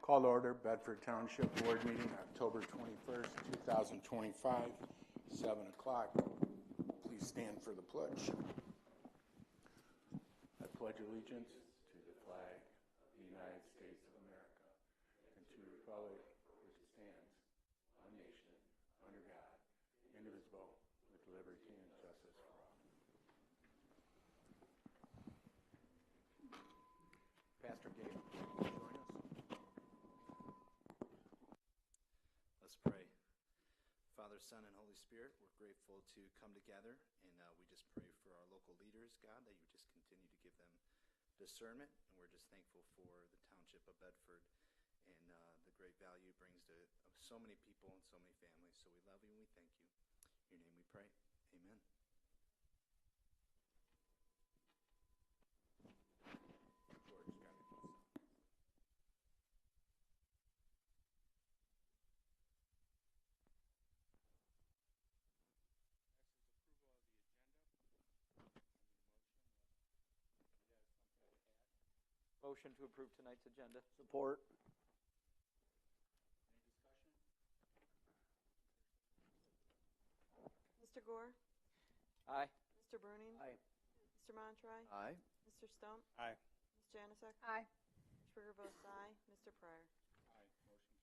Call to order Bedford Township Board meeting, October 21st, 2025, 7 o'clock. Please stand for the pledge. I pledge allegiance to the flag of the United States of America and to the republic which stands, one nation, under God, indivisible, with liberty and justice for all. Pastor Gabe, join us. Let's pray. Father, Son, and Holy Spirit, we're grateful to come together, and we just pray for our local leaders, God, that you just continue to give them discernment, and we're just thankful for the Township of Bedford and the great value it brings to so many people and so many families. So we love you and we thank you. In your name we pray. Amen. Motion to approve tonight's agenda. Support. Mr. Gore? Aye. Mr. Bruning? Aye. Mr. Montroy? Aye. Mr. Stump? Aye. Ms. Janusik? Aye. Schwiger votes aye. Mr. Pryor? Aye. Motion carries.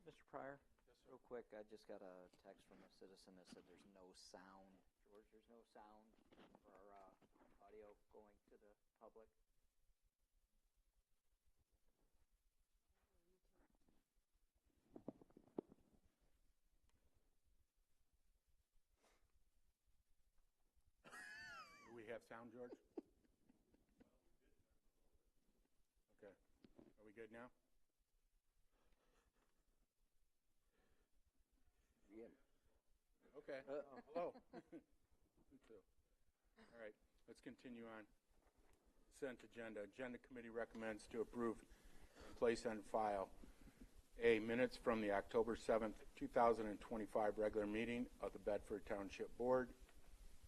Mr. Pryor? Yes, Real quick, I just got a text from a citizen that said there's no sound. George, there's no sound for our audio going to the public. Do we have sound, George? Okay. Are we good now? Yeah. Okay. Hello. Me too. All right. Let's continue on. Consent agenda. Agenda committee recommends to approve and place on file A, minutes from the October 7th, 2025 regular meeting of the Bedford Township Board.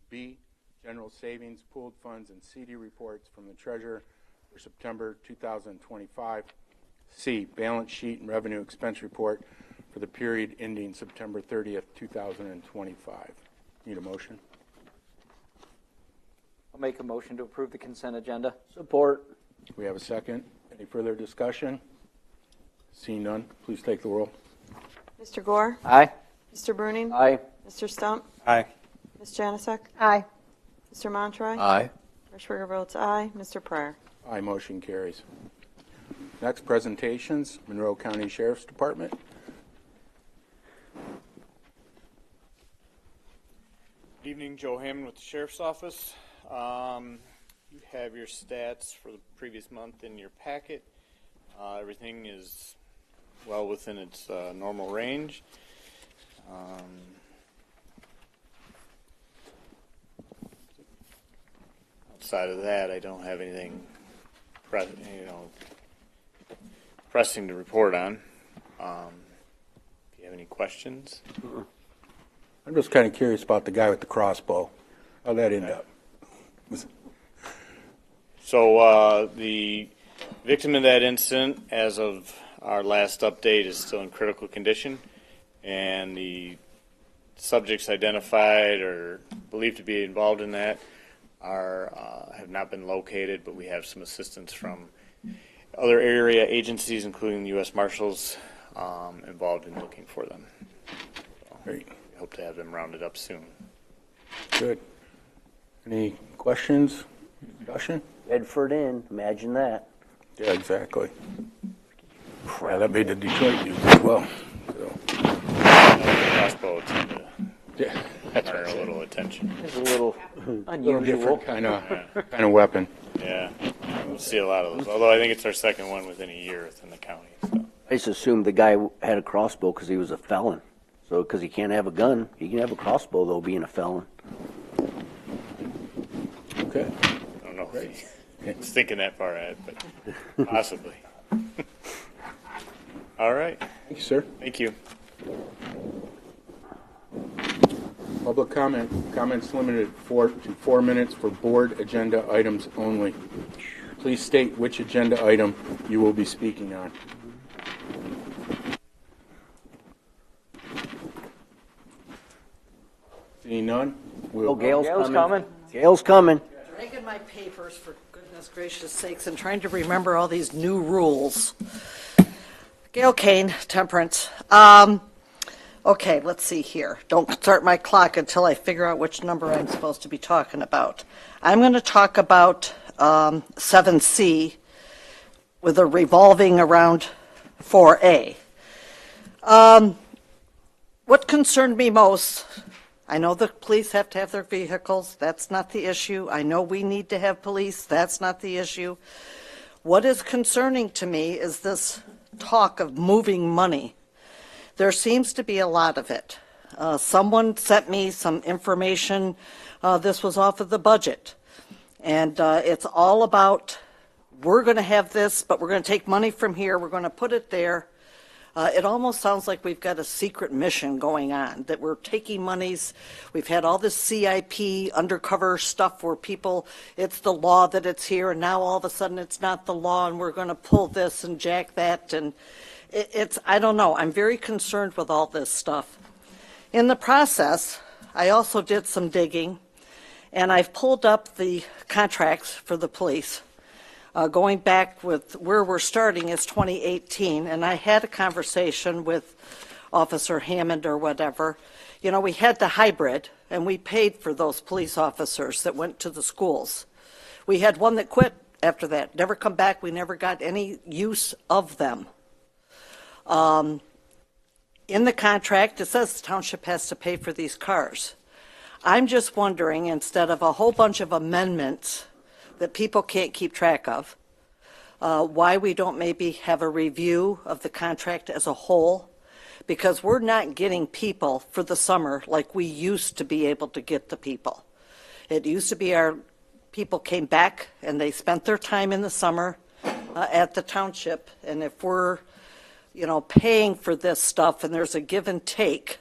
B, general savings, pooled funds, and CD reports from the treasurer for September 2025. C, balance sheet and revenue expense report for the period ending September 30th, 2025. Need a motion? I'll make a motion to approve the consent agenda. Support. We have a second. Any further discussion? Seeing none, please take the roll. Mr. Gore? Aye. Mr. Bruning? Aye. Mr. Stump? Aye. Ms. Janusik? Aye. Mr. Montroy? Aye. Mayor Schwiger votes aye. Mr. Pryor? Aye, motion carries. Next, presentations, Monroe County Sheriff's Department. Good evening, Joe Hammond with the Sheriff's Office. You have your stats for the previous month in your packet. Everything is well within its normal range. Outside of that, I don't have anything pressing to report on. If you have any questions. I'm just kind of curious about the guy with the crossbow. How'd that end up? So the victim of that incident, as of our last update, is still in critical condition, and the subjects identified or believed to be involved in that have not been located, but we have some assistance from other area agencies, including the U.S. Marshals, involved in looking for them. So Great. we hope to have them rounded up soon. Good. Any questions? Discussion? Bedford in. Imagine that. Yeah, exactly. Yeah, that made the Detroit news as well. So. Crossbow tend to Yeah, that's garner right. a little attention. It's a little Little unusual. different kind of weapon. Yeah, we'll see a lot of those. Although I think it's our second one within a year within the county. So. I just assumed the guy had a crossbow because he was a felon. So, because he can't have a gun, he can have a crossbow, though, being a felon. Okay. I don't know if he was thinking that far ahead, but possibly. All right. Thank you, sir. Thank you. Public comment. Comments limited to 4 minutes for board agenda items only. Please state which agenda item you will be speaking on. Seeing none? Oh, Gail's coming. Gail's coming. Dragging my papers, for goodness gracious sakes, and trying to remember all these new rules. Gail Kane, Temperance. Okay, let's see here. Don't start my clock until I figure out which number I'm supposed to be talking about. I'm going to talk about 7C with a revolving around 4A. What concerned me most, I know the police have to have their vehicles. That's not the issue. I know we need to have police. That's not the issue. What is concerning to me is this talk of moving money. There seems to be a lot of it. Someone sent me some information. This was off of the budget. And it's all about, we're going to have this, but we're going to take money from here. We're going to put it there. It almost sounds like we've got a secret mission going on, that we're taking monies. We've had all this CIP undercover stuff where people, it's the law that it's here, and now all of a sudden it's not the law, and we're going to pull this and jack that. And it's, I don't know, I'm very concerned with all this stuff. In the process, I also did some digging, and I've pulled up the contracts for the police. Going back with where we're starting is 2018, and I had a conversation with Officer Hammond or whatever. You know, we had the hybrid, and we paid for those police officers that went to the schools. We had one that quit after that, never come back. We never got any use of them. In the contract, it says the township has to pay for these cars. I'm just wondering, instead of a whole bunch of amendments that people can't keep track of, why we don't maybe have a review of the contract as a whole, because we're not getting people for the summer like we used to be able to get the people. It used to be our people came back and they spent their time in the summer at the township, and if we're, you know, paying for this stuff and there's a give and take,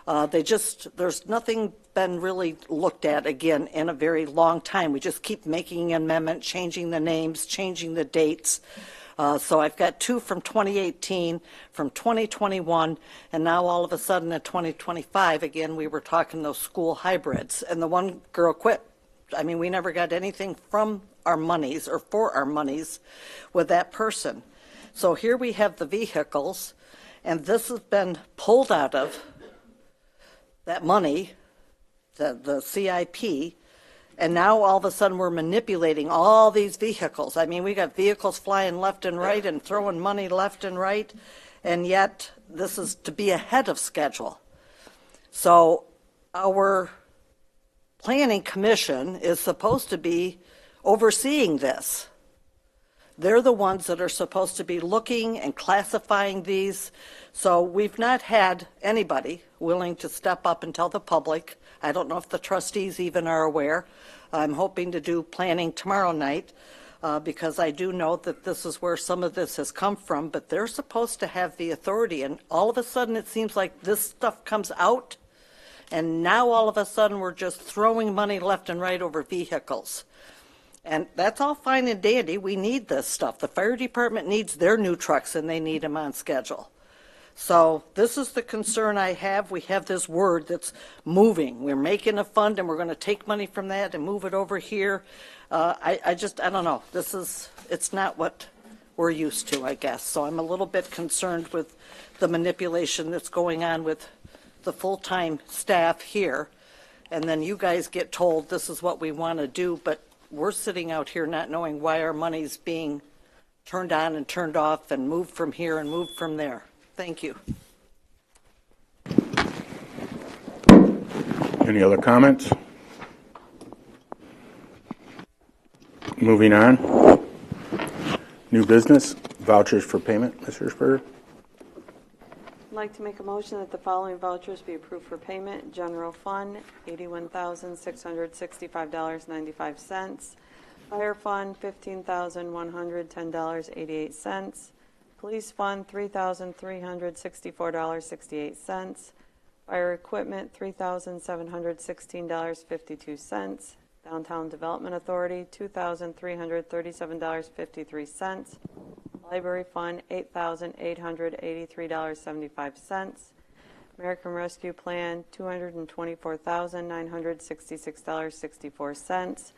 there's nothing been really looked at again in a very long time. We just keep making an amendment, changing the names, changing the dates. So I've got two from 2018, from 2021, and now all of a sudden in 2025, again, we were talking those school hybrids, and the one girl quit. I mean, we never got anything from our monies or for our monies with that person. So here we have the vehicles, and this has been pulled out of that money, the CIP, and now all of a sudden we're manipulating all these vehicles. I mean, we got vehicles flying left and right and throwing money left and right, and yet this is to be ahead of schedule. So our planning commission is supposed to be overseeing this. They're the ones that are supposed to be looking and classifying these. So we've not had anybody willing to step up and tell the public. I don't know if the trustees even are aware. I'm hoping to do planning tomorrow night because I do know that this is where some of this has come from, but they're supposed to have the authority. And all of a sudden it seems like this stuff comes out, and now all of a sudden we're just throwing money left and right over vehicles. And that's all fine and dandy. We need this stuff. The fire department needs their new trucks, and they need them on schedule. So this is the concern I have. We have this word that's moving. We're making a fund, and we're going to take money from that and move it over here. I don't know. It's not what we're used to, I guess. So I'm a little bit concerned with the manipulation that's going on with the full-time staff here. And then you guys get told this is what we want to do, but we're sitting out here not knowing why our money's being turned on and turned off and moved from here and moved from there. Thank you. Any other comments? Moving on. New business, vouchers for payment, Ms. Hirschberger. I'd like to make a motion that the following vouchers be approved for payment. General Fund, $81,665.95. Fire Fund, $15,110.88. Police Fund, $3,364.68. Fire Equipment, $3,716.52. Downtown Development Authority, $2,337.53. Library Fund, $8,883.75. American Rescue Plan, $224,966.64.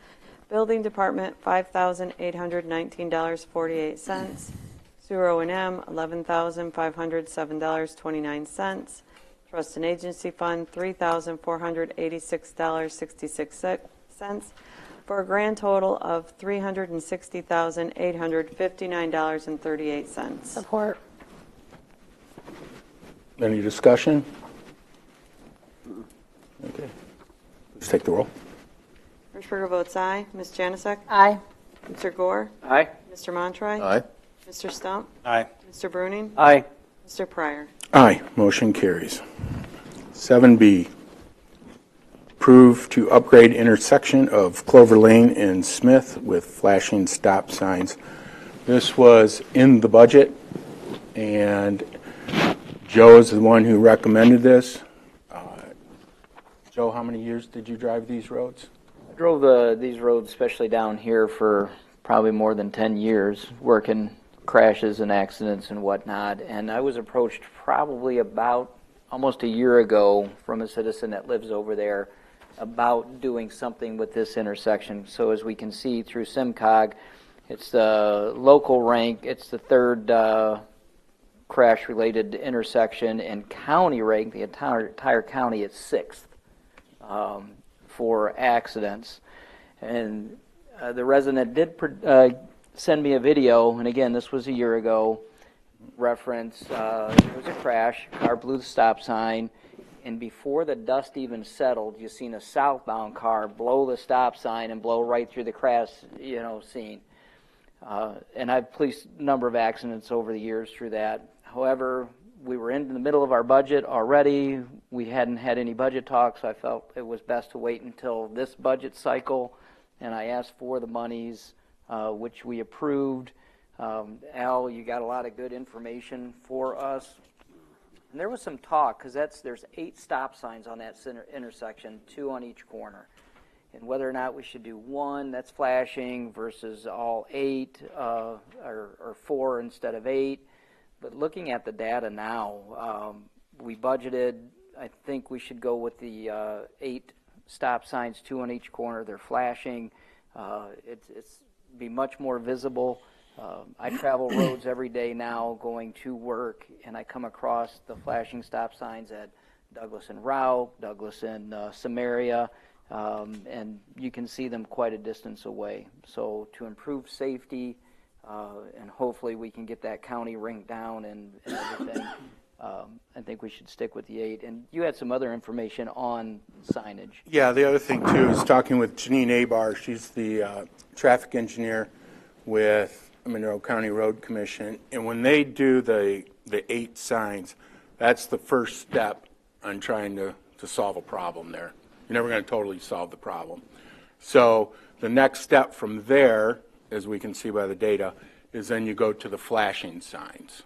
Building Department, $5,819.48. Sewer O&M, $11,507.29. Trust and Agency Fund, $3,486.66, for a grand total of $360,859.38. Support. Any discussion? Okay. Let's take the roll. Hirschberger votes aye. Ms. Janusik? Aye. Mr. Gore? Aye. Mr. Montroy? Aye. Mr. Stump? Aye. Mr. Bruning? Aye. Mr. Pryor? Aye, motion carries. 7B, approve to upgrade intersection of Clover Lane and Smith with flashing stop signs. This was in the budget, and Joe is the one who recommended this. Joe, how many years did you drive these roads? I drove these roads, especially down here, for probably more than 10 years, working crashes and accidents and whatnot. And I was approached probably about almost a year ago from a citizen that lives over there about doing something with this intersection. So as we can see through SimCog, it's the local rank, it's the third crash-related intersection, and county rank, the entire county, is sixth for accidents. And the resident did send me a video, and again, this was a year ago, reference, there was a crash, car blew the stop sign, and before the dust even settled, you seen a southbound car blow the stop sign and blow right through the crash, scene. And I've policed a number of accidents over the years through that. However, we were in the middle of our budget already. We hadn't had any budget talks, so I felt it was best to wait until this budget cycle, and I asked for the monies, which we approved. Al, you got a lot of good information for us. And there was some talk, because there's 8 stop signs on that intersection, 2 on each corner. And whether or not we should do 1 that's flashing versus all 8 or 4 instead of 8. But looking at the data now, we budgeted, I think we should go with the 8 stop signs, 2 on each corner. They're flashing. It's be much more visible. I travel roads every day now going to work, and I come across the flashing stop signs at Douglas and Rao, Douglas and Samaria, and you can see them quite a distance away. So to improve safety, and hopefully we can get that county ring down and everything, I think we should stick with the 8. And you had some other information on signage. Yeah, the other thing, too, is talking with Janine Abar. She's the traffic engineer with Monroe County Road Commission. And when they do the 8 signs, that's the first step on trying to solve a problem there. You're never going to totally solve the problem. So the next step from there, as we can see by the data, is then you go to the flashing signs.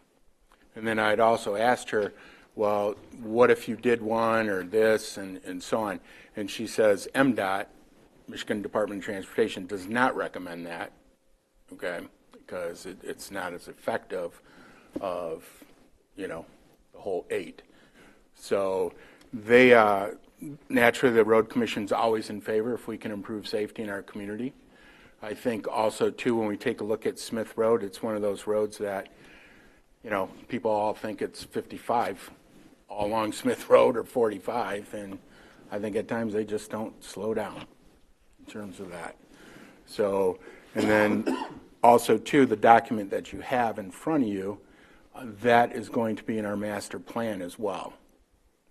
And then I'd also asked her, well, what if you did 1 or this and so on? And she says MDOT, Michigan Department of Transportation, does not recommend that, okay, because it's not as effective of, the whole 8. So they, naturally the Road Commission's always in favor if we can improve safety in our community. I think also, too, when we take a look at Smith Road, it's one of those roads that, people all think it's 55 all along Smith Road or 45, and I think at times they just don't slow down in terms of that. So, and then also, too, the document that you have in front of you, that is going to be in our master plan as well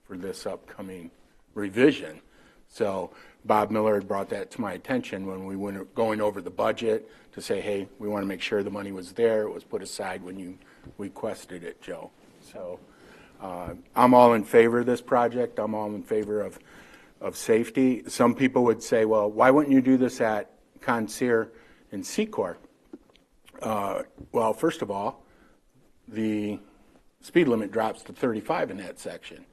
for this upcoming revision. So Bob Miller had brought that to my attention when we were going over the budget to say, hey, we want to make sure the money was there. It was put aside when you requested it, Joe. So I'm all in favor of this project. I'm all in favor of safety. Some people would say, well, why wouldn't you do this at Conseer and Secor? Well, first of all, the speed limit drops to 35 in that section.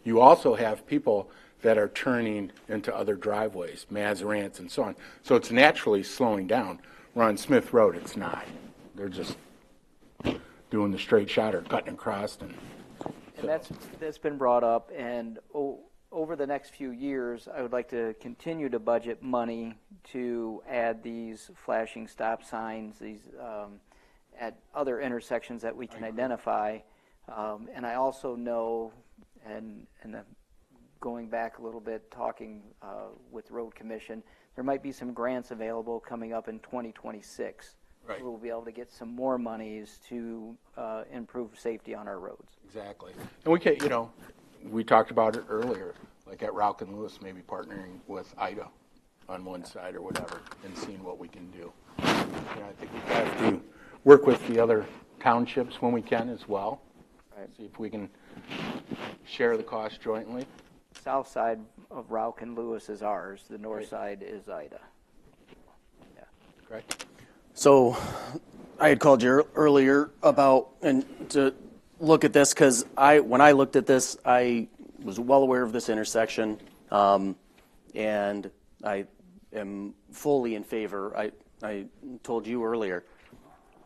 You also have people that are turning into other driveways, Mazarants and so on. So it's naturally slowing down. Where on Smith Road, it's not. They're just doing the straight shot or cutting across, and And that's been brought up, and over the next few years, I would like to continue to budget money to add these flashing stop signs, these at other intersections that we can identify. And I also know, and going back a little bit, talking with Road Commission, there might be some grants available coming up in 2026. Right. We'll be able to get some more monies to improve safety on our roads. Exactly. And we can, we talked about it earlier, like at Rauch and Lewis, maybe partnering with IDA on one side or whatever and seeing what we can do. I think we have to work with the other townships when we can as well. Right. See if we can share the cost jointly. South side of Rauch and Lewis is ours. The north side is IDA. Yeah. Correct? So I had called you earlier about, and to look at this, because when I looked at this, I was well aware of this intersection, and I am fully in favor. I told you earlier,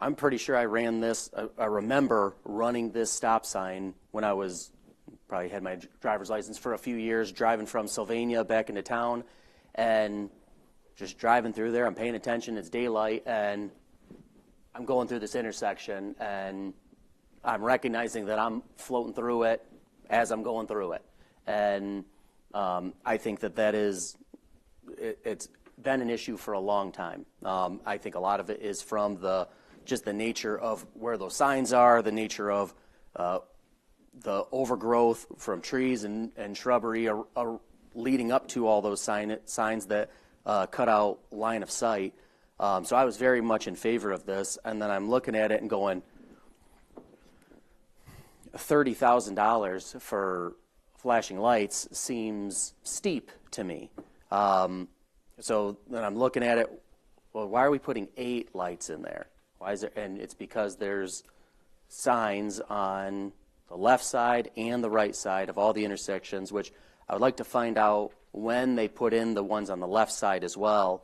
I'm pretty sure I ran this, I remember running this stop sign when I was, probably had my driver's license for a few years, driving from Sylvania back into town, and just driving through there. I'm paying attention, it's daylight, and I'm going through this intersection, and I'm recognizing that I'm floating through it as I'm going through it. And I think that it's been an issue for a long time. I think a lot of it is from just the nature of where those signs are, the nature of the overgrowth from trees and shrubbery are leading up to all those signs that cut out line of sight. So I was very much in favor of this, and then I'm looking at it and going, $30,000 for flashing lights seems steep to me. So then I'm looking at it, well, why are we putting 8 lights in there? Why is there? And it's because there's signs on the left side and the right side of all the intersections, which I would like to find out when they put in the ones on the left side as well,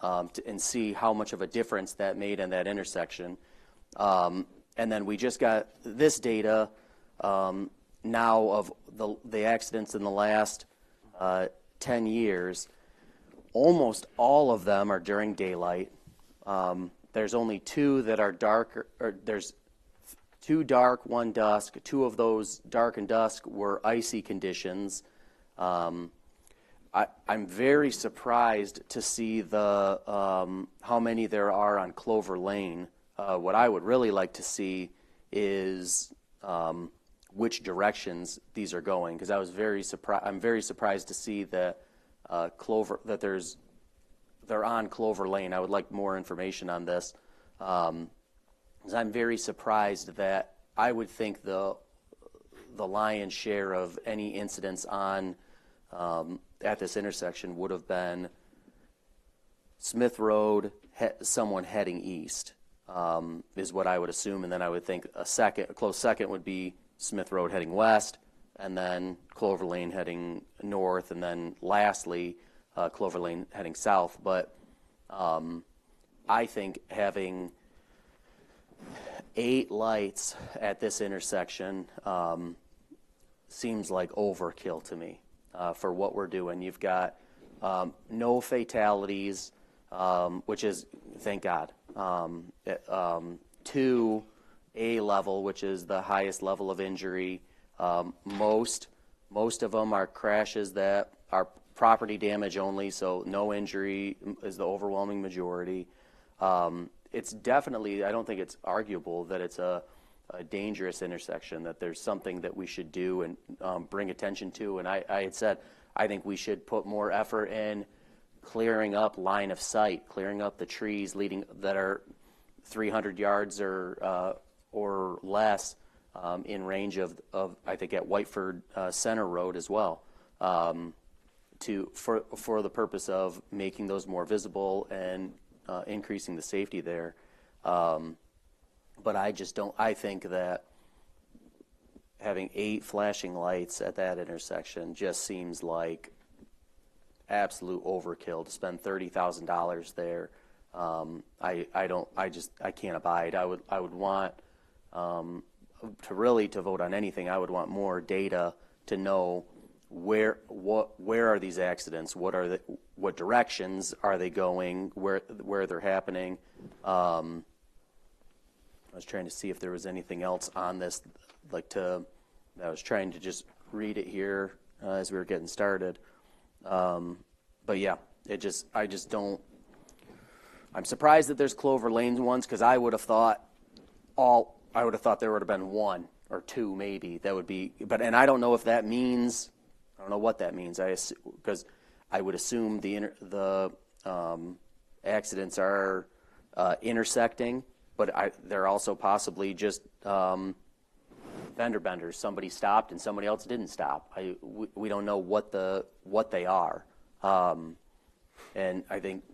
and see how much of a difference that made in that intersection. And then we just got this data now of the accidents in the last 10 years. Almost all of them are during daylight. There's only 2 that are dark, or there's 2 dark, 1 dusk. 2 of those dark and dusk were icy conditions. I'm very surprised to see how many there are on Clover Lane. What I would really like to see is which directions these are going, because I was very surprised. I'm very surprised to see that they're on Clover Lane. I would like more information on this, because I'm very surprised that I would think the lion's share of any incidents on at this intersection would have been Smith Road, someone heading east, is what I would assume, and then I would think a close second would be Smith Road heading west, and then Clover Lane heading north, and then lastly Clover Lane heading south. But I think having 8 lights at this intersection seems like overkill to me for what we're doing. You've got no fatalities, which is, thank God. 2 A level, which is the highest level of injury. Most of them are crashes that are property damage only, so no injury is the overwhelming majority. It's definitely, I don't think it's arguable that it's a dangerous intersection, that there's something that we should do and bring attention to. And I had said, I think we should put more effort in clearing up line of sight, clearing up the trees that are 300 yards or less in range of I think at Whiteford Center Road as well, for the purpose of making those more visible and increasing the safety there. But I think that having 8 flashing lights at that intersection just seems like absolute overkill to spend $30,000 there. I can't abide. I would want to vote on anything, I would want more data to know where are these accidents, what directions are they going, where they're happening. I was trying to see if there was anything else on this, I was trying to just read it here as we were getting started. But yeah, I just don't. I'm surprised that there's Clover Lane ones, because I would have thought there would have been one or two maybe that would be. And I don't know if that means. I don't know what that means. Because I would assume the accidents are intersecting, but they're also possibly just fender benders. Somebody stopped and somebody else didn't stop. We don't know what they are, and I think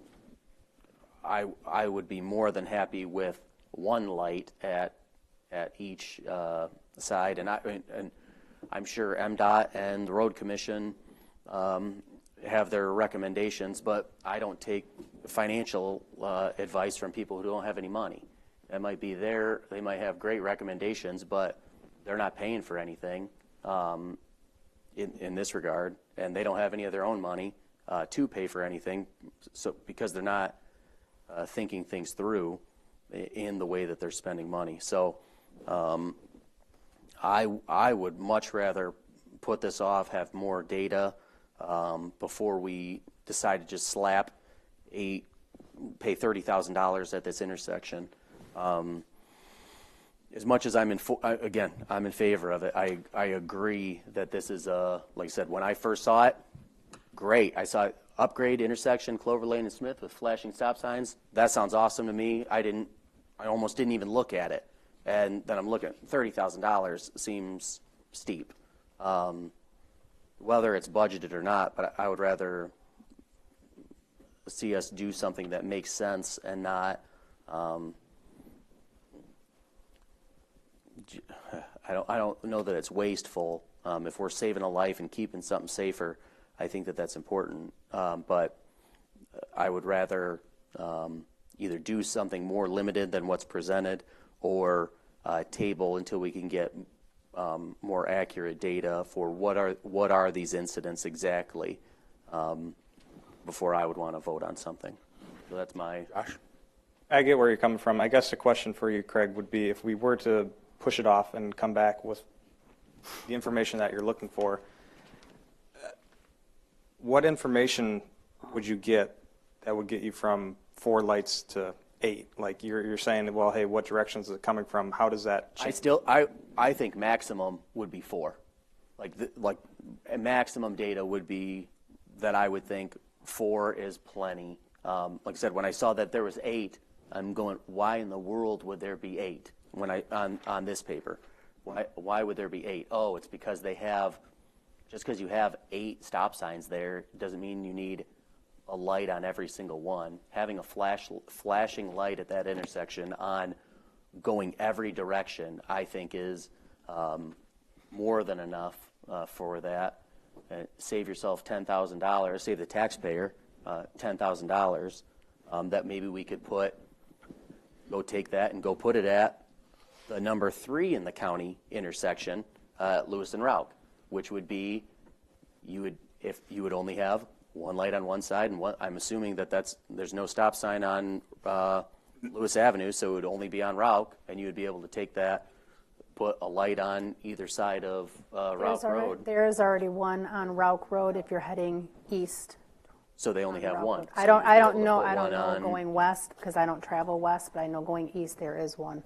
I would be more than happy with one light at each side, and I'm sure MDOT and the Road Commission have their recommendations, but I don't take financial advice from people who don't have any money. That might be they might have great recommendations, but they're not paying for anything in this regard, and they don't have any of their own money to pay for anything, so because they're not thinking things through in the way that they're spending money. So I would much rather put this off, have more data before we decide to just pay $30,000 at this intersection. As much as I'm in favor of it, I agree that this is like I said, when I first saw it, great. I saw it, upgrade intersection, Clover Lane and Smith with flashing stop signs. That sounds awesome to me. I almost didn't even look at it. And then I'm looking at $30,000 seems steep. Whether it's budgeted or not, but I would rather see us do something that makes sense and not I don't know that it's wasteful. If we're saving a life and keeping something safer, I think that's important. But I would rather either do something more limited than what's presented, or table until we can get more accurate data for what are these incidents exactly, before I would want to vote on something. So that's my. Josh? I get where you're coming from. I guess the question for you, Craig, would be if we were to push it off and come back with the information that you're looking for, what information would you get that would get you from 4 lights to 8? Like you're saying, well, hey, what directions is it coming from? How does that change? I think maximum would be 4. Like maximum data would be that I would think 4 is plenty. Like I said, when I saw that there was 8, I'm going, why in the world would there be 8 on this paper? Why would there be 8? Oh, it's because just because you have 8 stop signs there doesn't mean you need a light on every single one. Having a flashing light at that intersection on going every direction, I think is more than enough for that. Save yourself $10,000, save the taxpayer $10,000 that maybe we could go take that and go put it at the number 3 in the county intersection, Lewis and Rauch, which would be if you would only have one light on one side, and I'm assuming there's no stop sign on Lewis Avenue, so it would only be on Rauch, and you would be able to take that, put a light on either side of Rauch Road. There is already one on Rauch Road if you're heading east. So they only have one. I don't know going west because I don't travel west, but I know going east there is one.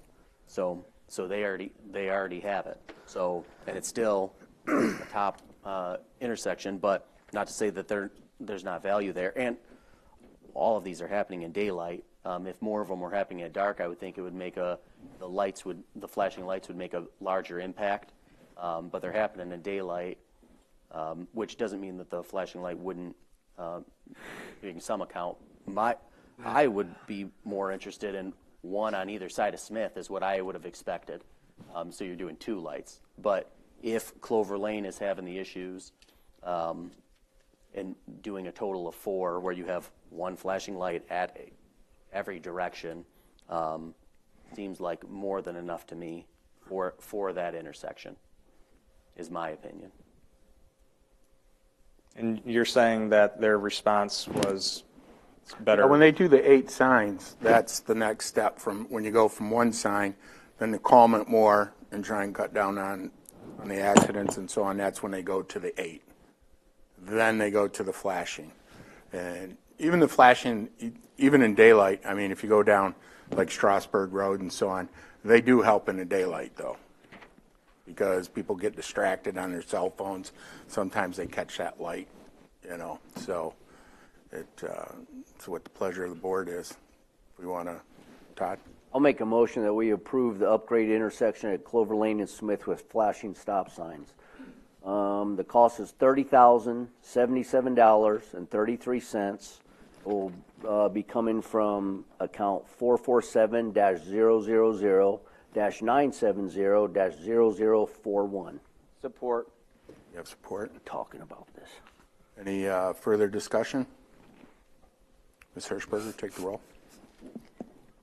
So they already have it. So, and it's still a top intersection, but not to say that there's not value there. And all of these are happening in daylight. If more of them were happening at dark, I would think it would make the flashing lights would make a larger impact. But they're happening in daylight, which doesn't mean that the flashing light wouldn't, in some account. I would be more interested in one on either side of Smith is what I would have expected. So you're doing 2 lights. But if Clover Lane is having the issues and doing a total of 4 where you have one flashing light at every direction, seems like more than enough to me. for that intersection, is my opinion. And you're saying that their response was better? When they do the 8 signs, that's the next step from when you go from one sign, then to calm it more and try and cut down on the accidents and so on. That's when they go to the 8. Then they go to the flashing. And even the flashing, even in daylight, I mean, if you go down like Strasburg Road and so on, they do help in the daylight, though, because people get distracted on their cell phones. Sometimes they catch that light, you know. So it's what the pleasure of the board is. If we want to, Todd? I'll make a motion that we approve the upgrade intersection at Clover Lane and Smith with flashing stop signs. The cost is $30,077.33. Will be coming from account 447-000-970-0041. Support. You have support? Talking about this. Any further discussion? Ms. Hirschberger, take the roll.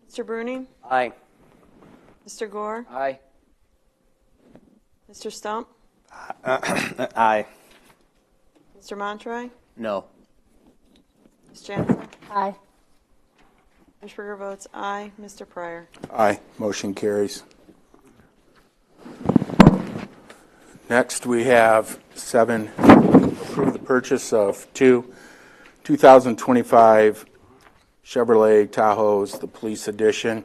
Mr. Bruning? Aye. Mr. Gore? Aye. Mr. Stump? Aye. Mr. Montroy? No. Ms. Jansen? Aye. Hirschberger votes aye. Mr. Pryor? Aye. Motion carries. Next, we have 7, approve the purchase of 2 2025 Chevrolet Tahoes, the police edition.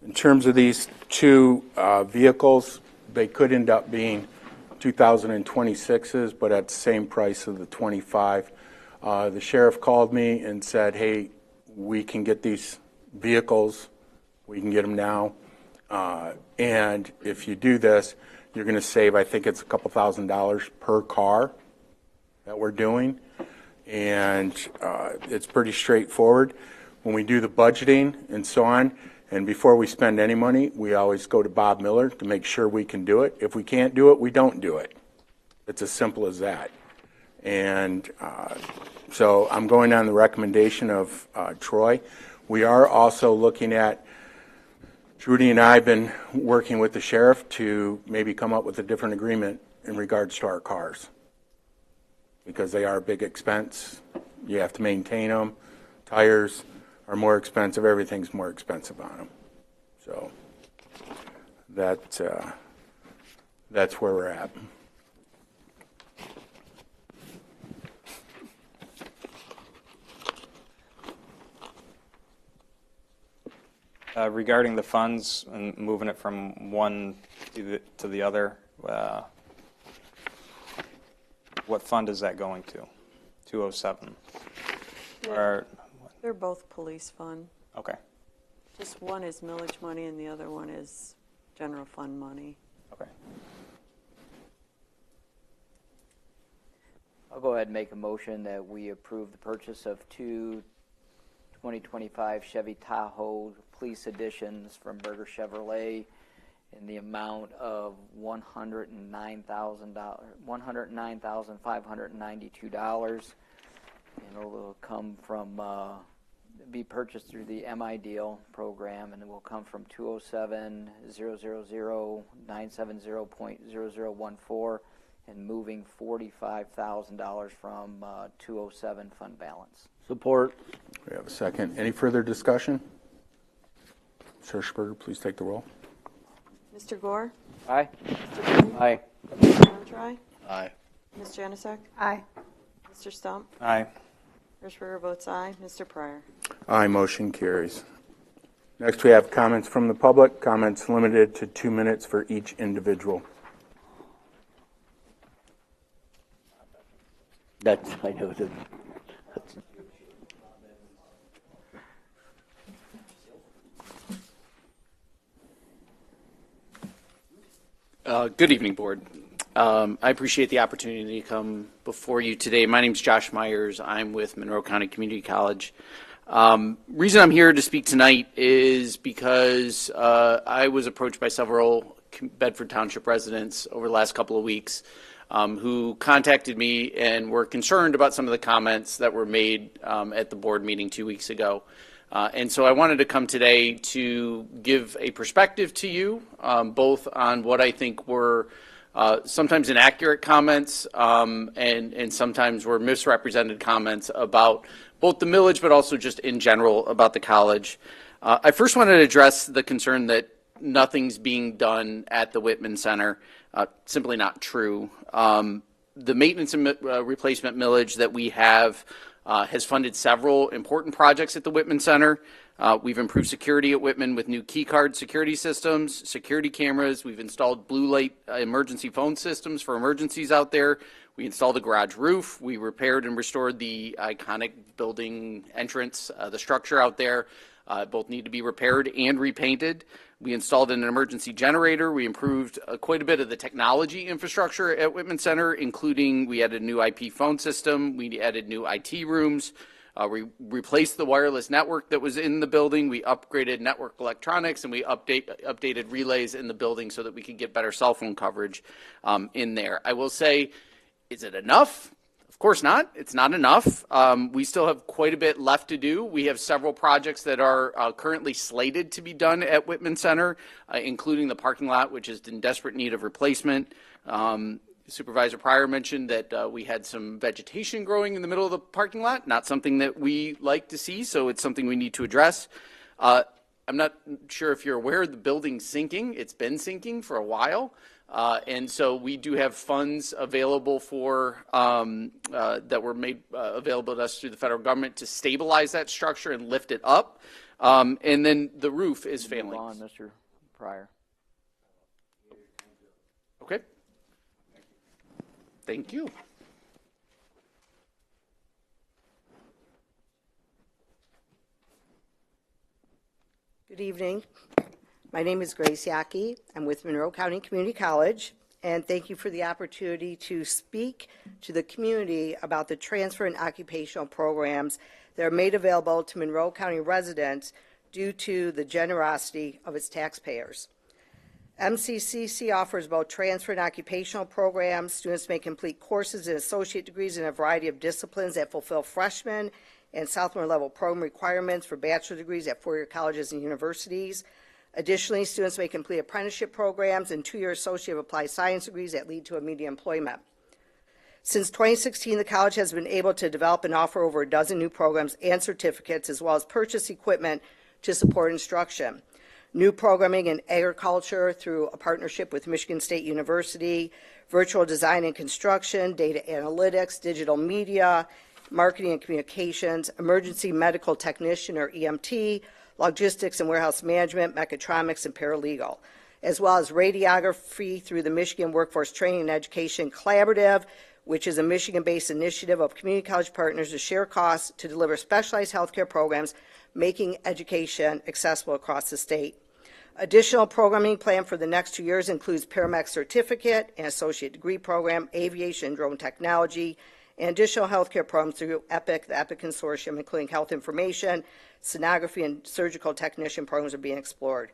In terms of these 2 vehicles, they could end up being 2026s, but at the same price of the 25. The sheriff called me and said, hey, we can get these vehicles. We can get them now. And if you do this, you're going to save, I think it's a couple $1,000s per car that we're doing. And it's pretty straightforward. When we do the budgeting and so on, and before we spend any money, we always go to Bob Miller to make sure we can do it. If we can't do it, we don't do it. It's as simple as that. And so I'm going on the recommendation of Troy. We are also looking at, Trudy and I have been working with the sheriff to maybe come up with a different agreement in regards to our cars, because they are a big expense. You have to maintain them. Tires are more expensive. Everything's more expensive on them. So that's where we're at. Regarding the funds and moving it from one to the other, what fund is that going to? 207? Or, They're both police fund. okay. Just one is millage money and the other one is general fund money. Okay. I'll go ahead and make a motion that we approve the purchase of 2 2025 Chevy Tahoe police editions from Berger Chevrolet in the amount of $109,592, and it will come from be purchased through the MI Deal program, and it will come from 207-000-970.0014, and moving $45,000 from 207 fund balance. Support. We have a second. Any further discussion? Ms. Hirschberger, please take the roll. Mr. Gore? Aye. Mr. Bruning? Aye. Mr. Montroy? Aye. Ms. Janusik? Aye. Mr. Stump? Aye. Hirschberger votes aye. Mr. Pryor? Aye, motion carries. Next, we have comments from the public. Comments limited to 2 minutes for each individual. I know that. Good evening, Board. I appreciate the opportunity to come before you today. My name is Josh Myers. I'm with Monroe County Community College. Reason I'm here to speak tonight is because I was approached by several Bedford Township residents over the last couple of weeks who contacted me and were concerned about some of the comments that were made at the board meeting 2 weeks ago. And so I wanted to come today to give a perspective to you, both on what I think were sometimes inaccurate comments and sometimes were misrepresented comments about both the millage, but also just in general about the college. I first wanted to address the concern that nothing's being done at the Whitman Center. Simply not true. The maintenance and replacement millage that we have has funded several important projects at the Whitman Center. We've improved security at Whitman with new key card security systems, security cameras. We've installed blue light emergency phone systems for emergencies out there. We installed a garage roof. We repaired and restored the iconic building entrance, the structure out there. Both need to be repaired and repainted. We installed an emergency generator. We improved quite a bit of the technology infrastructure at Whitman Center, including we added a new IP phone system. We added new IT rooms. We replaced the wireless network that was in the building. We upgraded network electronics, and we updated relays in the building so that we could get better cell phone coverage in there. I will say, is it enough? Of course not. It's not enough. We still have quite a bit left to do. We have several projects that are currently slated to be done at Whitman Center, including the parking lot, which is in desperate need of replacement. Supervisor Pryor mentioned that we had some vegetation growing in the middle of the parking lot, not something that we like to see, so it's something we need to address. I'm not sure if you're aware the building's sinking. It's been sinking for a while. And so we do have funds available for that were made available to us through the federal government to stabilize that structure and lift it up. And then the roof is failing. Move on, Mr. Pryor. Okay. Thank you. Good evening. My name is Grace Yaki. I'm with Monroe County Community College, and thank you for the opportunity to speak to the community about the transfer and occupational programs that are made available to Monroe County residents due to the generosity of its taxpayers. MCCC offers both transfer and occupational programs. Students may complete courses and associate degrees in a variety of disciplines that fulfill freshman and sophomore level program requirements for bachelor degrees at four-year colleges and universities. Additionally, students may complete apprenticeship programs and two-year associate of applied science degrees that lead to immediate employment. Since 2016, the college has been able to develop and offer over a dozen new programs and certificates, as well as purchase equipment to support instruction. New programming in agriculture through a partnership with Michigan State University, virtual design and construction, data analytics, digital media, marketing and communications, emergency medical technician or EMT, logistics and warehouse management, mechatronics, and paralegal, as well as radiography through the Michigan Workforce Training and Education Collaborative, which is a Michigan-based initiative of community college partners to share costs to deliver specialized healthcare programs, making education accessible across the state. Additional programming planned for the next 2 years includes paramedic certificate and associate degree program, aviation and drone technology, and additional healthcare programs through EPIC, the EPIC Consortium, including health information, sonography, and surgical technician programs are being explored.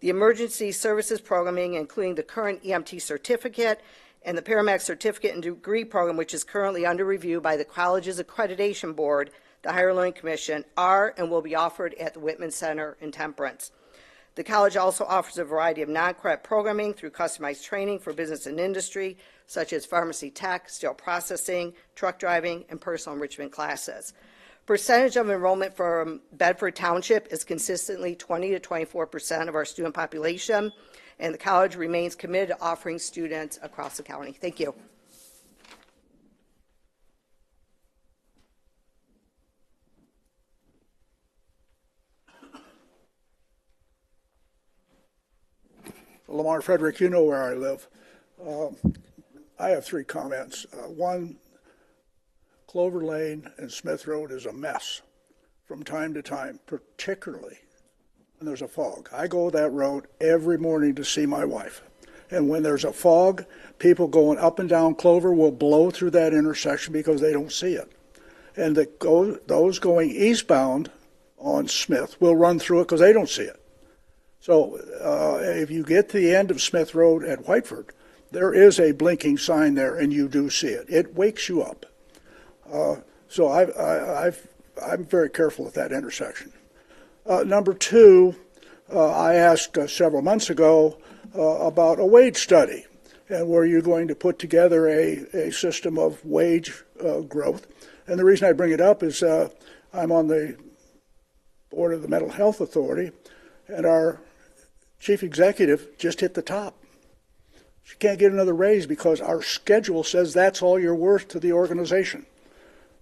The emergency services programming, including the current EMT certificate and the paramedic certificate and degree program, which is currently under review by the college's accreditation board, the Higher Learning Commission, are and will be offered at the Whitman Center in Temperance. The college also offers a variety of non-credit programming through customized training for business and industry, such as pharmacy tech, steel processing, truck driving, and personal enrichment classes. Percentage of enrollment from Bedford Township is consistently 20 to 24% of our student population, and the college remains committed to offering students across the county. Thank you. Lamar Frederick, you know where I live. I have three comments. One, Clover Lane and Smith Road is a mess from time to time, particularly when there's a fog. I go that road every morning to see my wife. And when there's a fog, people going up and down Clover will blow through that intersection because they don't see it. And those going eastbound on Smith will run through it because they don't see it. So if you get to the end of Smith Road at Whiteford, there is a blinking sign there, and you do see it. It wakes you up. So I'm very careful at that intersection. Number two, I asked several months ago about a wage study, and were you going to put together a system of wage growth? And the reason I bring it up is I'm on the board of the Mental Health Authority, and our chief executive just hit the top. She can't get another raise because our schedule says that's all you're worth to the organization.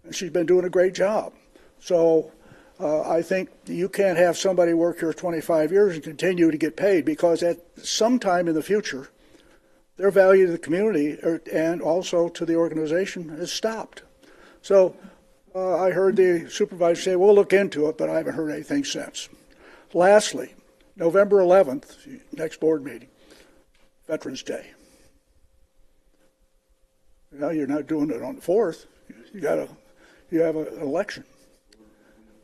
And she's been doing a great job. So I think you can't have somebody work here 25 years and continue to get paid, because at some time in the future, their value to the community and also to the organization has stopped. So I heard the supervisor say, we'll look into it, but I haven't heard anything since. Lastly, November 11th, next board meeting, Veterans Day. Well, you're not doing it on the 4th. You have an election.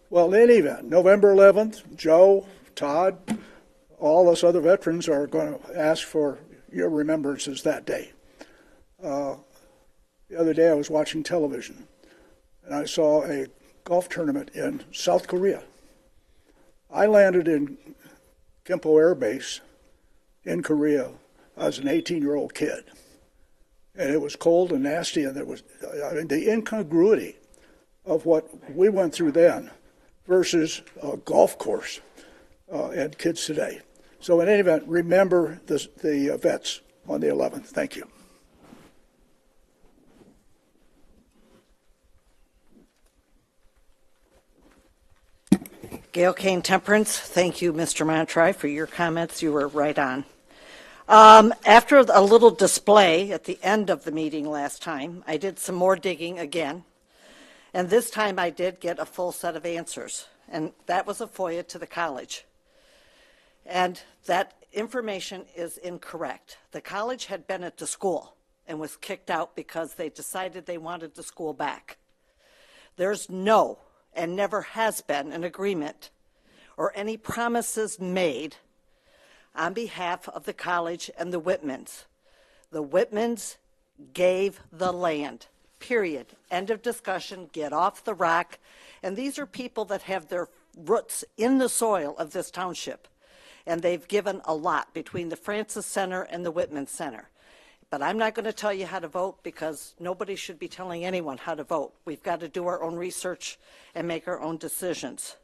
Well, in any event, November 11th, Joe, Todd, all us other veterans are going to ask for your remembrances that day. The other day I was watching television, and I saw a golf tournament in South Korea. I landed in Gimpo Air Base in Korea as an 18-year-old kid. And it was cold and nasty, and there was the incongruity of what we went through then versus a golf course and kids today. So in any event, remember the vets on the 11th. Thank you. Gail Kane Temperance, thank you, Mr. Montry, for your comments. You were right on. After a little display at the end of the meeting last time, I did some more digging again, and this time I did get a full set of answers, and that was a FOIA to the college. And that information is incorrect. The college had been at the school and was kicked out because they decided they wanted the school back. There's no, and never has been, an agreement or any promises made on behalf of the college and the Whitmans. The Whitmans gave the land, period. End of discussion, get off the rock. And these are people that have their roots in the soil of this township. And they've given a lot between the Francis Center and the Whitman Center. But I'm not going to tell you how to vote, because nobody should be telling anyone how to vote. We've got to do our own research and make our own decisions.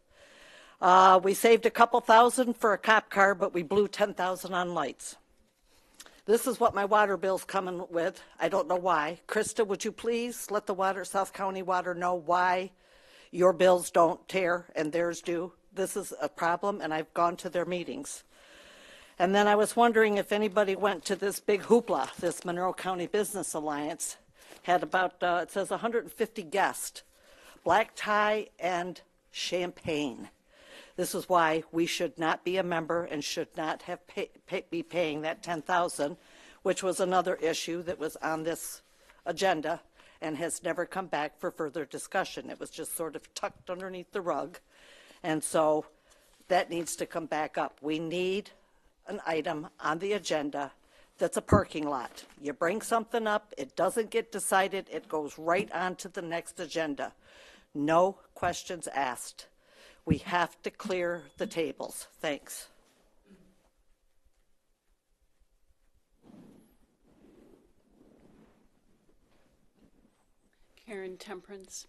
We saved a couple thousand for a cop car, but we blew 10,000 on lights. This is what my water bill's coming with. I don't know why. Krista, would you please let the South County Water know why your bills don't tear and theirs do? This is a problem, and I've gone to their meetings. And then I was wondering if anybody went to this big hoopla. This Monroe County Business Alliance had about, it says 150 guests, black tie and champagne. This is why we should not be a member and should not have be paying that $10,000, which was another issue that was on this agenda and has never come back for further discussion. It was just sort of tucked underneath the rug, and so that needs to come back up. We need an item on the agenda that's a parking lot. You bring something up, it doesn't get decided, it goes right on to the next agenda. No questions asked. We have to clear the tables. Thanks. Karen Temperance.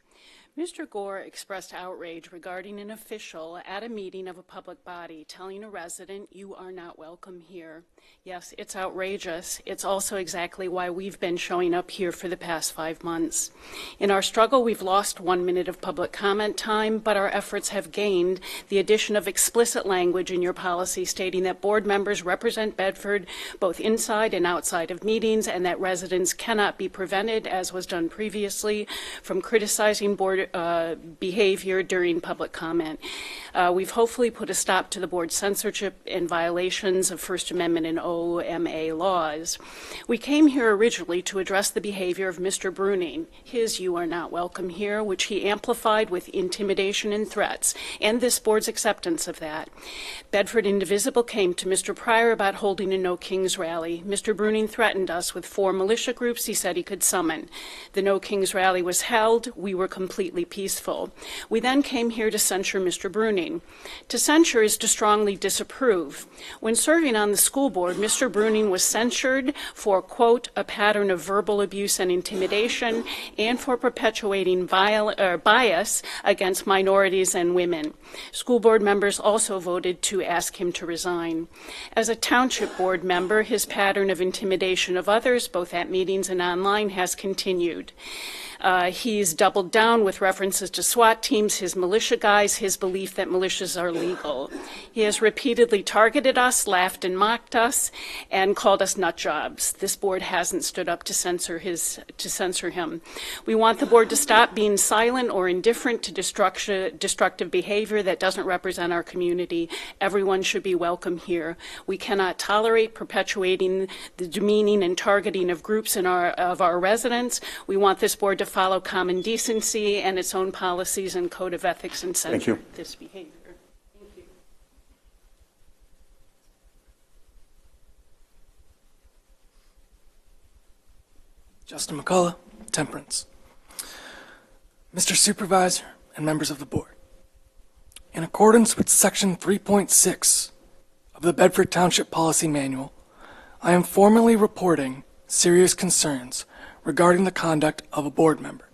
Mr. Gore expressed outrage regarding an official at a meeting of a public body telling a resident, "You are not welcome here." Yes, it's outrageous. It's also exactly why we've been showing up here for the past 5 months. In our struggle, we've lost 1 minute of public comment time, but our efforts have gained the addition of explicit language in your policy stating that board members represent Bedford both inside and outside of meetings, and that residents cannot be prevented, as was done previously, from criticizing board behavior during public comment. We've hopefully put a stop to the board's censorship and violations of First Amendment and OMA laws. We came here originally to address the behavior of Mr. Bruning, his "You are not welcome here," which he amplified with intimidation and threats, and this board's acceptance of that. Bedford Indivisible came to Mr. Pryor about holding a No Kings rally. Mr. Bruning threatened us with 4 militia groups he said he could summon. The No Kings rally was held. We were completely completely peaceful. We then came here to censure Mr. Bruning. To censure is to strongly disapprove. When serving on the school board, Mr. Bruning was censured for, quote, a pattern of verbal abuse and intimidation and for perpetuating bias against minorities and women. School board members also voted to ask him to resign. As a township board member, his pattern of intimidation of others, both at meetings and online, has continued. He's doubled down with references to SWAT teams, his militia guys, his belief that militias are legal. He has repeatedly targeted us, laughed and mocked us, and called us nut jobs. This board hasn't stood up to censor him. We want the board to stop being silent or indifferent to destructive behavior that doesn't represent our community. Everyone should be welcome here. We cannot tolerate perpetuating the demeaning and targeting of groups of our residents. We want this board to follow common decency and its own policies and code of ethics and censure this behavior. Thank you. Justin McCullough, Temperance. Mr. Supervisor and members of the board, in accordance with Section 3.6 of the Bedford Township Policy Manual, I am formally reporting serious concerns regarding the conduct of a board member.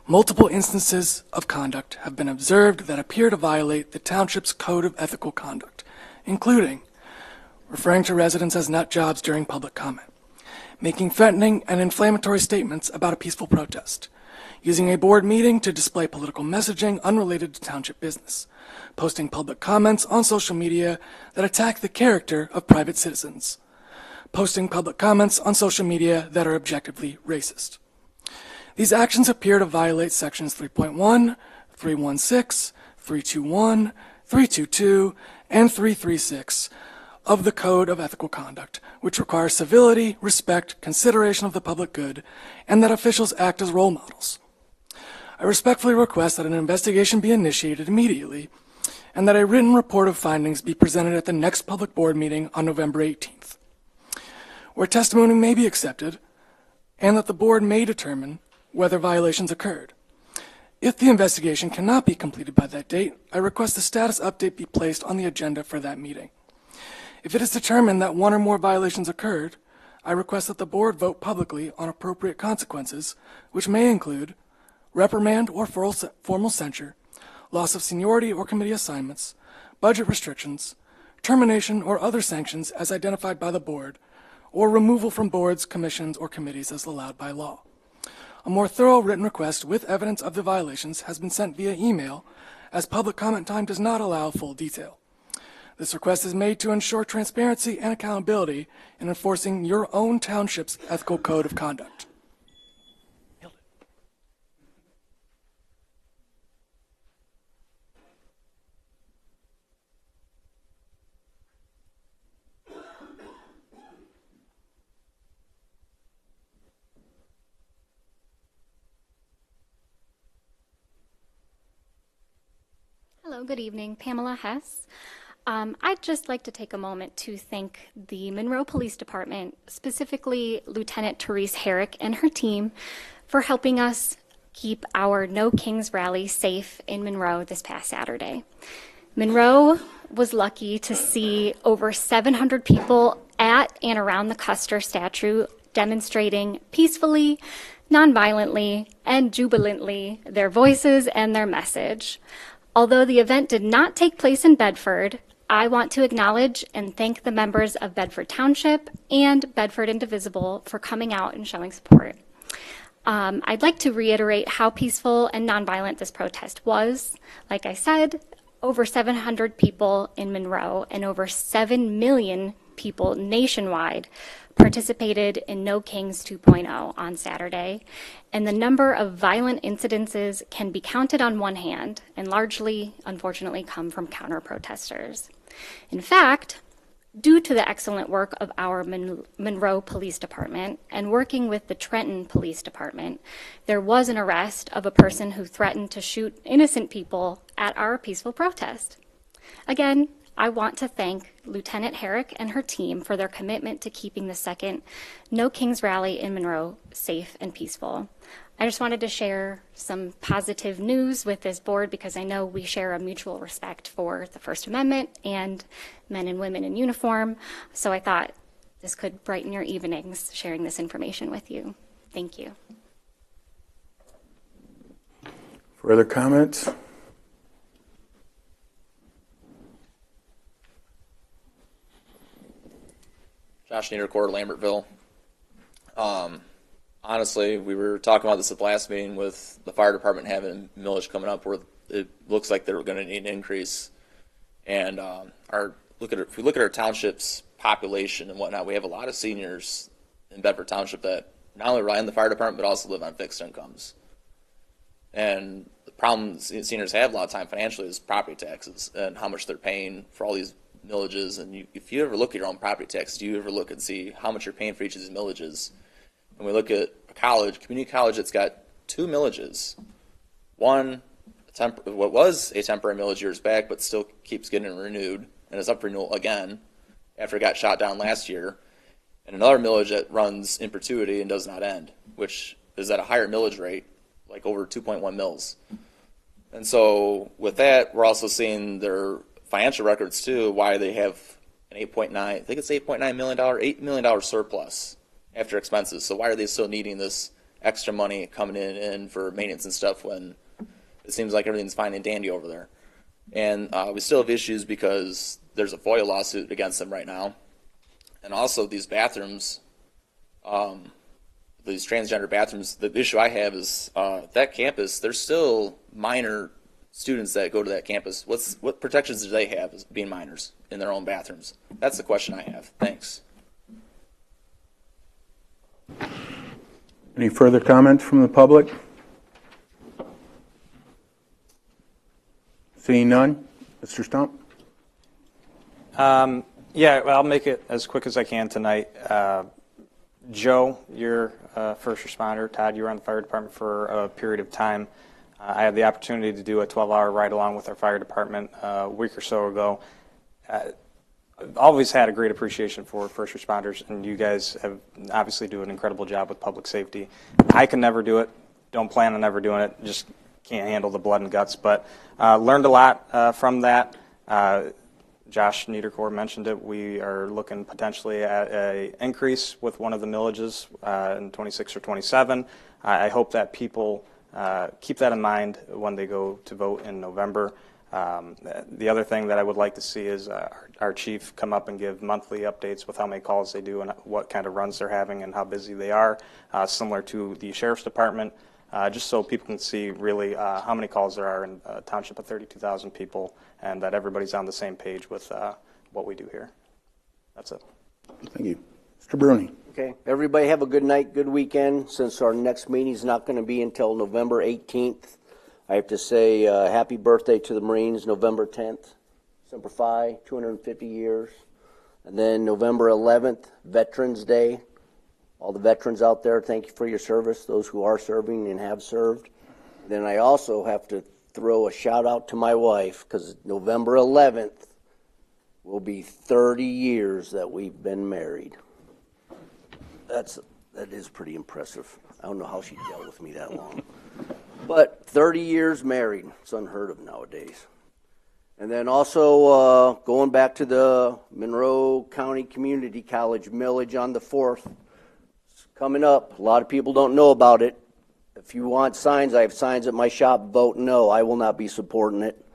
Multiple instances of conduct have been observed that appear to violate the township's code of ethical conduct, including referring to residents as nut jobs during public comment, making threatening and inflammatory statements about a peaceful protest, using a board meeting to display political messaging unrelated to township business, posting public comments on social media that attack the character of private citizens, posting public comments on social media that are objectively racist. These actions appear to violate sections 3.1, 316, 321, 322, and 336 of the Code of Ethical Conduct, which requires civility, respect, consideration of the public good, and that officials act as role models. I respectfully request that an investigation be initiated immediately and that a written report of findings be presented at the next public board meeting on November 18th. Where testimony may be accepted, and that the board may determine whether violations occurred. If the investigation cannot be completed by that date, I request a status update be placed on the agenda for that meeting. If it is determined that one or more violations occurred, I request that the board vote publicly on appropriate consequences, which may include reprimand or formal censure, loss of seniority or committee assignments, budget restrictions, termination or other sanctions as identified by the board, or removal from boards, commissions, or committees as allowed by law. A more thorough written request with evidence of the violations has been sent via email, as public comment time does not allow full detail. This request is made to ensure transparency and accountability in enforcing your own township's ethical code of conduct. Hello, good evening. Pamela Hess. I'd just like to take a moment to thank the Monroe Police Department, specifically Lieutenant Therese Herrick and her team, for helping us keep our No Kings rally safe in Monroe this past Saturday. Monroe was lucky to see over 700 people at and around the Custer statue demonstrating peacefully, nonviolently, and jubilantly their voices and their message. Although the event did not take place in Bedford, I want to acknowledge and thank the members of Bedford Township and Bedford Indivisible for coming out and showing support. I'd like to reiterate how peaceful and nonviolent this protest was. Like I said, over 700 people in Monroe and over 7 million people nationwide participated in No Kings 2.0 on Saturday, and the number of violent incidences can be counted on one hand and largely, unfortunately, come from counter-protesters. In fact, due to the excellent work of our Monroe Police Department and working with the Trenton Police Department, there was an arrest of a person who threatened to shoot innocent people at our peaceful protest. Again, I want to thank Lieutenant Herrick and her team for their commitment to keeping the second No Kings rally in Monroe safe and peaceful. I just wanted to share some positive news with this board because I know we share a mutual respect for the First Amendment and men and women in uniform. So I thought this could brighten your evenings sharing this information with you. Thank you. Further comments? Josh Niedercore, Lambertville. Honestly, we were talking about this at the last meeting with the fire department having millage coming up where it looks like they're going to need an increase. And if we look at our township's population and whatnot, we have a lot of seniors in Bedford Township that not only rely on the fire department but also live on fixed incomes. And the problem seniors have a lot of time financially is property taxes and how much they're paying for all these millages. And if you ever look at your own property tax, do you ever look and see how much you're paying for each of these millages? When we look at a college, community college, it's got 2 millages. One, what was a temporary millage years back, but still keeps getting renewed and is up for renewal again after it got shot down last year. And another millage that runs in perpetuity and does not end, which is at a higher millage rate, like over 2.1 mils. And so with that, we're also seeing their financial records too, why they have an I think it's $8.9 million, $8 million surplus after expenses. So why are they still needing this extra money coming in for maintenance and stuff when it seems like everything's fine and dandy over there? And we still have issues because there's a FOIA lawsuit against them right now. And also these bathrooms, these transgender bathrooms, the issue I have is that campus, there's still minor students that go to that campus. What protections do they have as being minors in their own bathrooms? That's the question I have. Thanks. Any further comments from the public? Seeing none, Mr. Stump? Yeah, well, I'll make it as quick as I can tonight. Joe, you're a first responder. Todd, you were on the fire department for a period of time. I had the opportunity to do a 12-hour ride along with our fire department a week or so ago. I've always had a great appreciation for first responders, and you guys have obviously do an incredible job with public safety. I can never do it. Don't plan on ever doing it. Just can't handle the blood and guts. But learned a lot from that. Josh Niedercore mentioned it. We are looking potentially at an increase with one of the millages in 26 or 27. I hope that people keep that in mind when they go to vote in November. The other thing that I would like to see is our chief come up and give monthly updates with how many calls they do and what kind of runs they're having and how busy they are, similar to the sheriff's department, just so people can see really how many calls there are in a township of 32,000 people and that everybody's on the same page with what we do here. That's it. Thank you. Mr. Bruni. Okay. Everybody have a good night, good weekend. Since our next meeting is not going to be until November 18th, I have to say happy birthday to the Marines, November 10th. Semper Fi, 250 years. And then November 11th, Veterans Day. All the veterans out there, thank you for your service, those who are serving and have served. Then I also have to throw a shout out to my wife because November 11th will be 30 years that we've been married. That is pretty impressive. I don't know how she dealt with me that long. But 30 years married, it's unheard of nowadays. And then also going back to the Monroe County Community College millage on the 4th. It's coming up. A lot of people don't know about it. If you want signs, I have signs at my shop. Vote no. I will not be supporting it.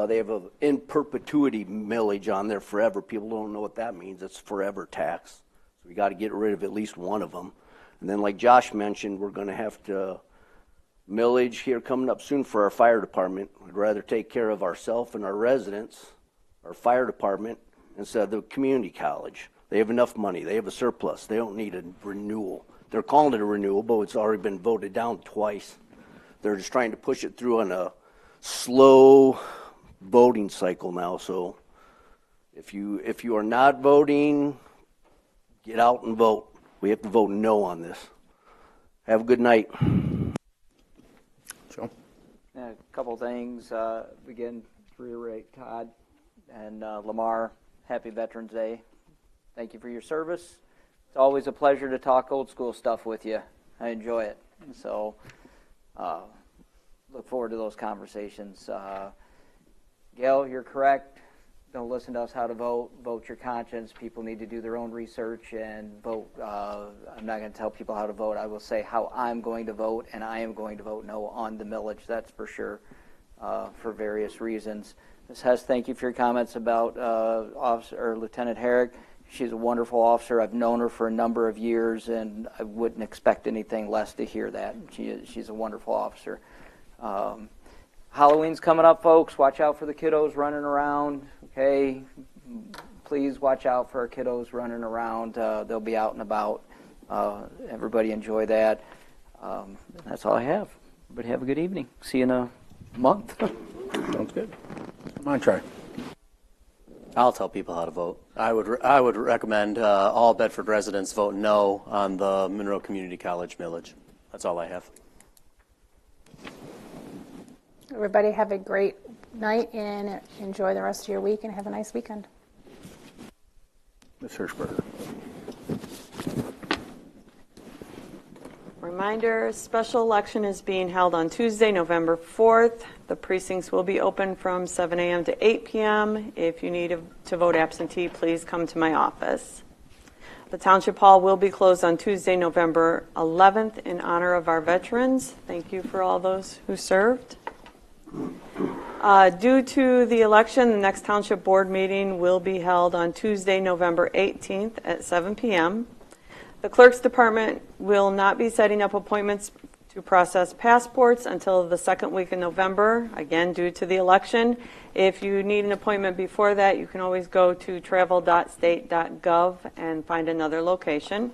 They have an in perpetuity millage on there forever. People don't know what that means. It's forever tax. So we got to get rid of at least one of them. And then like Josh mentioned, we're going to have to millage here coming up soon for our fire department. We'd rather take care of ourselves and our residents, our fire department, instead of the community college. They have enough money. They have a surplus. They don't need a renewal. They're calling it a renewal, but it's already been voted down twice. They're just trying to push it through on a slow voting cycle now. So if you are not voting, get out and vote. We have to vote no on this. Have a good night. Joe? A couple things. Again, to reiterate, Todd and Lamar, happy Veterans Day. Thank you for your service. It's always a pleasure to talk old school stuff with you. I enjoy it. So look forward to those conversations. Gail, you're correct. Don't listen to us how to vote. Vote your conscience. People need to do their own research and vote. I'm not going to tell people how to vote. I will say how I'm going to vote, and I am going to vote no on the millage, that's for sure, for various reasons. Ms. Hess, thank you for your comments about Lieutenant Herrick. She's a wonderful officer. I've known her for a number of years, and I wouldn't expect anything less to hear that. She's a wonderful officer. Halloween's coming up, folks. Watch out for the kiddos running around, okay? Please watch out for our kiddos running around. They'll be out and about. Everybody enjoy that. That's all I have. Everybody have a good evening. See you in a month. Sounds good. Come on, Troy. I'll tell people how to vote. I would recommend all Bedford residents vote no on the Monroe Community College millage. That's all I have. Everybody have a great night and enjoy the rest of your week and have a nice weekend. Ms. Hirschberger. Reminder, special election is being held on Tuesday, November 4th. The precincts will be open from 7 a.m. to 8 p.m. If you need to vote absentee, please come to my office. The Township Hall will be closed on Tuesday, November 11th in honor of our veterans. Thank you for all those who served. Due to the election, the next Township Board meeting will be held on Tuesday, November 18th at 7 p.m. The Clerk's Department will not be setting up appointments to process passports until the second week in November, again, due to the election. If you need an appointment before that, you can always go to travel.state.gov and find another location.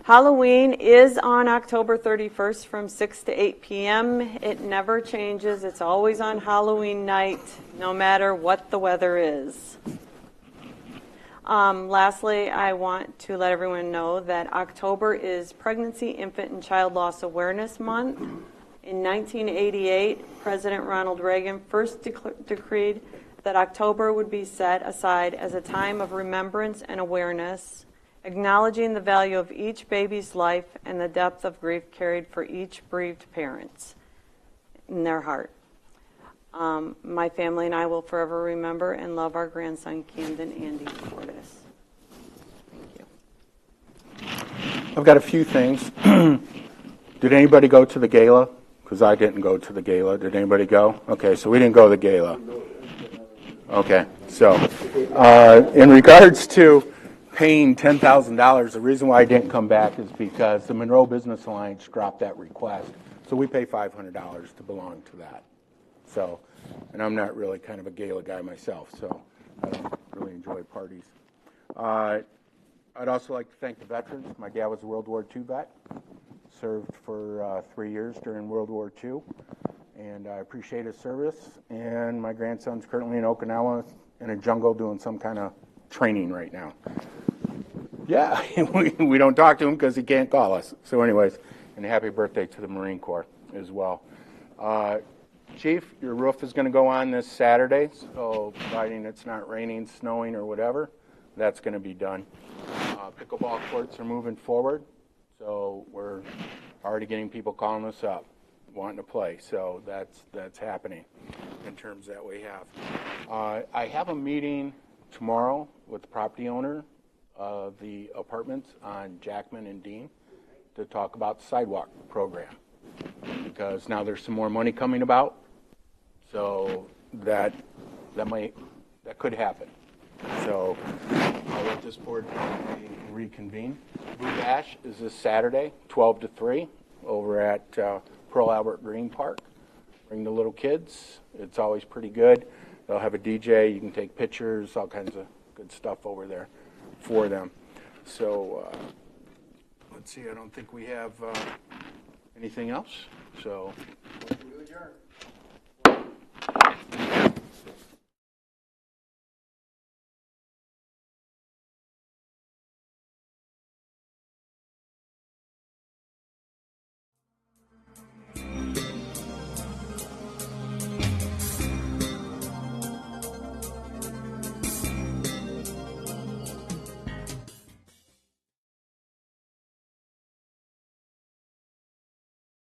Halloween is on October 31st from 6 to 8 p.m. It never changes. It's always on Halloween night, no matter what the weather is. Lastly, I want to let everyone know that October is Pregnancy, Infant, and Child Loss Awareness Month. In 1988, President Ronald Reagan first decreed that October would be set aside as a time of remembrance and awareness, acknowledging the value of each baby's life and the depth of grief carried for each bereaved parents in their heart. My family and I will forever remember and love our grandson, Camden Andy, for this. Thank you. I've got a few things. Did anybody go to the gala? Because I didn't go to the gala. Did anybody go? Okay, so we didn't go to the gala. Okay, so in regards to paying $10,000, the reason why I didn't come back is because the Monroe Business Alliance dropped that request. So we pay $500 to belong to that. So, and I'm not really kind of a gala guy myself, so I don't really enjoy parties. I'd also like to thank the veterans. My dad was a World War II vet, served for 3 years during World War II, and I appreciate his service. And my grandson's currently in Okinawa in a jungle doing some kind of training right now. Yeah, we don't talk to him because he can't call us. So anyways, and happy birthday to the Marine Corps as well. Chief, your roof is going to go on this Saturday, so providing it's not raining, snowing, or whatever, that's going to be done. Pickleball courts are moving forward, so we're already getting people calling us up, wanting to play, so that's happening in terms that we have. I have a meeting tomorrow with the property owner of the apartments on Jackman and Dean to talk about the sidewalk program, because now there's some more money coming about, so that could happen. So I'll let this board reconvene. Blue Bash is this Saturday, 12 to 3, over at Pearl Albert Green Park. Bring the little kids. It's always pretty good. They'll have a DJ. You can take pictures, all kinds of good stuff over there for them. So let's see. I don't think we have anything else. So